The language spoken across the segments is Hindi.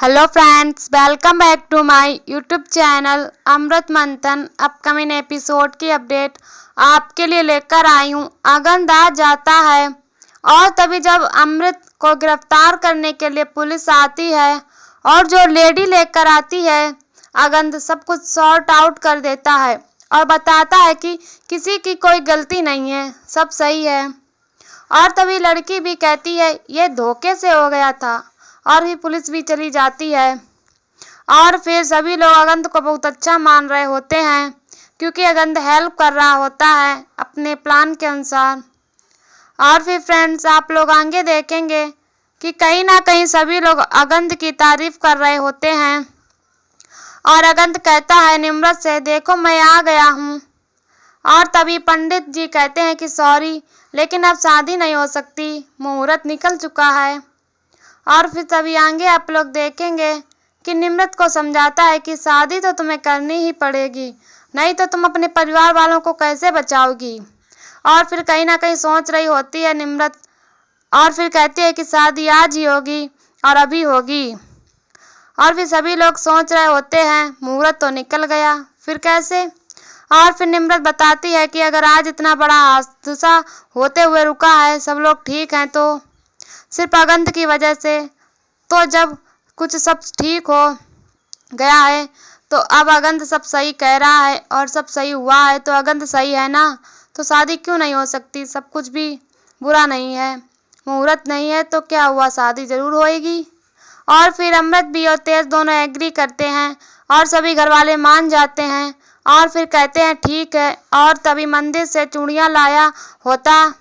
Hello friends, welcome back to my YouTube channel Amrit Manthan. Upcoming episode की अपडेट आपके लिए लेकर आई हूँ। अगंद आ जाता है और तभी जब अमृत को गिरफ्तार करने के लिए पुलिस आती है और जो लेडी लेकर आती है, अगंद सब कुछ सॉर्ट आउट कर देता है और बताता है कि किसी की कोई गलती नहीं है, सब सही है। और तभी लड़की भी कहती है ये धोखे से हो गया था और भी पुलिस भी चली जाती है। और फिर सभी लोग अगंद को बहुत अच्छा मान रहे होते हैं क्योंकि अगंद हेल्प कर रहा होता है अपने प्लान के अनुसार। और फिर फ्रेंड्स, आप लोग आगे देखेंगे कि कहीं ना कहीं सभी लोग अगंद की तारीफ कर रहे होते हैं और अगंद कहता है निम्रत से, देखो मैं आ गया हूँ। और तभी पंडित जी कहते हैं कि सॉरी, लेकिन अब शादी नहीं हो सकती, मुहूर्त निकल चुका है। और फिर तभी आगे आप लोग देखेंगे कि निम्रत को समझाता है कि शादी तो तुम्हें करनी ही पड़ेगी, नहीं तो तुम अपने परिवार वालों को कैसे बचाओगी। और फिर कहीं ना कहीं सोच रही होती है निम्रत और फिर कहती है कि शादी आज ही होगी और अभी होगी। और फिर सभी लोग सोच रहे होते हैं मुहूर्त तो निकल गया, फिर कैसे। और फिर निम्रत बताती है कि अगर आज इतना बड़ा हादसा होते हुए रुका है, सब लोग ठीक हैं, तो सिर्फ अगंद की वजह से। तो जब कुछ सब ठीक हो गया है तो अब अगंद सब सही कह रहा है और सब सही हुआ है तो अगंद सही है ना, तो शादी क्यों नहीं हो सकती। सब कुछ भी बुरा नहीं है, मुहूर्त नहीं है तो क्या हुआ, शादी जरूर होएगी। और फिर अमृत भी और तेज दोनों एग्री करते हैं और सभी घर वाले मान जाते हैं और फिर कहते हैं ठीक है। और तभी मंदिर से चूड़ियाँ लाया होता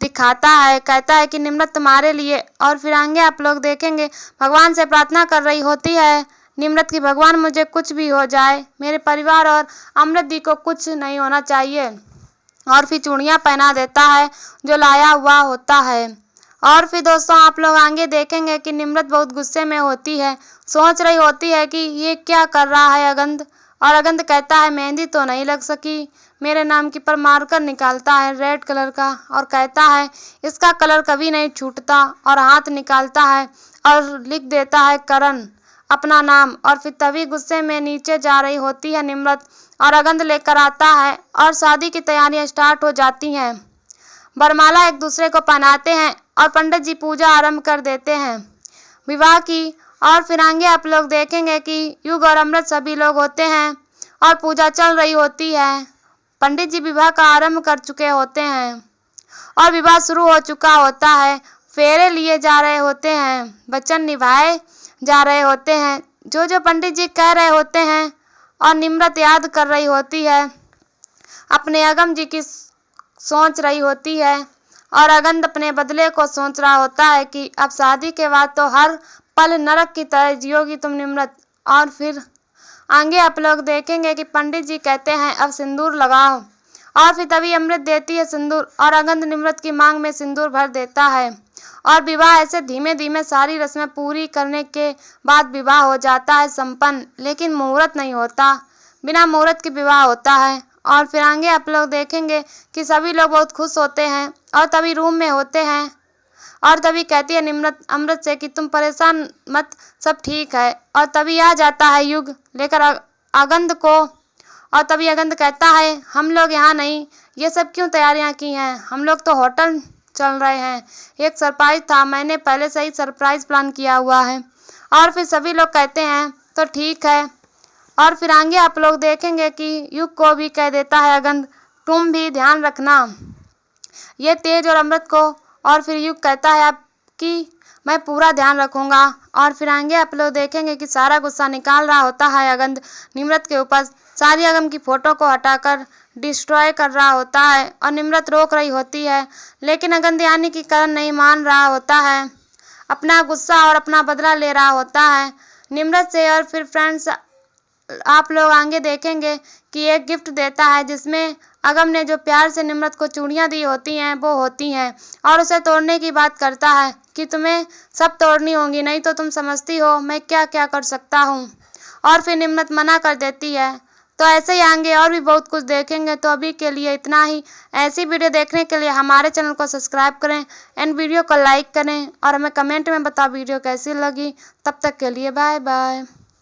दिखाता है, कहता है कि निम्रत तुम्हारे लिए। और फिर आगे आप लोग देखेंगे भगवान से प्रार्थना कर रही होती है निम्रत की, भगवान मुझे कुछ भी हो जाए, मेरे परिवार और अमृत दी को कुछ नहीं होना चाहिए। और फिर चूड़ियाँ पहना देता है जो लाया हुआ होता है। और फिर दोस्तों आप लोग आगे देखेंगे कि निम्रत बहुत गुस्से में होती है, सोच रही होती है कि ये क्या कर रहा है अगंद। और अगंद कहता है मेहंदी तो नहीं लग सकी, मेरे नाम की पर मार्कर निकालता है रेड कलर का और कहता है इसका कलर कभी नहीं छूटता। और हाथ निकालता है और लिख देता है करण अपना नाम। और फिर तभी गुस्से में नीचे जा रही होती है निम्रत और अगंद लेकर आता है और शादी की तैयारियां स्टार्ट हो जाती हैं। वरमाला एक दूसरे को पहनाते हैं और पंडित जी पूजा आरंभ कर देते हैं विवाह की। और फिर आगे आप लोग देखेंगे कि युग और अमृत सभी लोग होते हैं और पूजा चल रही होती है। पंडित जी विवाह का आरंभ कर चुके होते हैं और विवाह शुरू हो चुका होता है। फेरे लिए जा रहे होते हैं, वचन निभाए जा रहे होते हैं जो जो पंडित जी कह रहे होते हैं। और निम्रत याद कर रही होती है, अपने अगम जी की सोच रही होती है और अगंद अपने बदले को सोच रहा होता है कि अब शादी के बाद तो हर पल नरक की तरह जियोगी तुम निम्रत। और फिर आगे आप लोग देखेंगे कि पंडित जी कहते हैं अब सिंदूर लगाओ। और फिर तभी अमृत देती है सिंदूर और अगंद निम्रत की मांग में सिंदूर भर देता है। और विवाह ऐसे धीमे धीमे सारी रस्में पूरी करने के बाद विवाह हो जाता है संपन्न, लेकिन मुहूर्त नहीं होता, बिना मुहूर्त के विवाह होता है। और फिर आगे आप लोग देखेंगे कि सभी लोग बहुत खुश होते हैं और तभी रूम में होते हैं और तभी कहती है निम्रत अमृत से कि तुम परेशान मत, सब ठीक है। और तभी आ जाता है युग लेकर अगंद को। और तभी अगंद कहता है हम लोग यहाँ नहीं, ये सब क्यों तैयारियां की हैं, हम लोग तो होटल चल रहे हैं, एक सरप्राइज था, मैंने पहले से ही सरप्राइज प्लान किया हुआ है। और फिर सभी लोग कहते हैं तो ठीक है। और फिर आगे आप लोग देखेंगे कि युग को भी कह देता है अगंद तुम भी ध्यान रखना ये तेज और अमृत को। और फिर युग कहता है आपकी मैं पूरा ध्यान रखूंगा। और फिर आगे आप लोग देखेंगे कि सारा गुस्सा निकाल रहा होता है अगंद निम्रत के ऊपर, सारी अगम की फोटो को हटाकर डिस्ट्रॉय कर रहा होता है और निम्रत रोक रही होती है, लेकिन अगंद यानी कि करण नहीं मान रहा होता है, अपना गुस्सा और अपना बदला ले रहा होता है निम्रत से। और फिर फ्रेंड्स आप लोग आगे देखेंगे कि एक गिफ्ट देता है जिसमें अगम ने जो प्यार से निम्रत को चूड़ियाँ दी होती हैं वो होती हैं और उसे तोड़ने की बात करता है कि तुम्हें सब तोड़नी होंगी, नहीं तो तुम समझती हो मैं क्या क्या कर सकता हूँ। और फिर निम्रत मना कर देती है तो ऐसे ही आएंगे और भी बहुत कुछ देखेंगे। तो अभी के लिए इतना ही। ऐसी वीडियो देखने के लिए हमारे चैनल को सब्सक्राइब करें एंड वीडियो को लाइक करें और हमें कमेंट में बताओ वीडियो कैसी लगी। तब तक के लिए बाय बाय।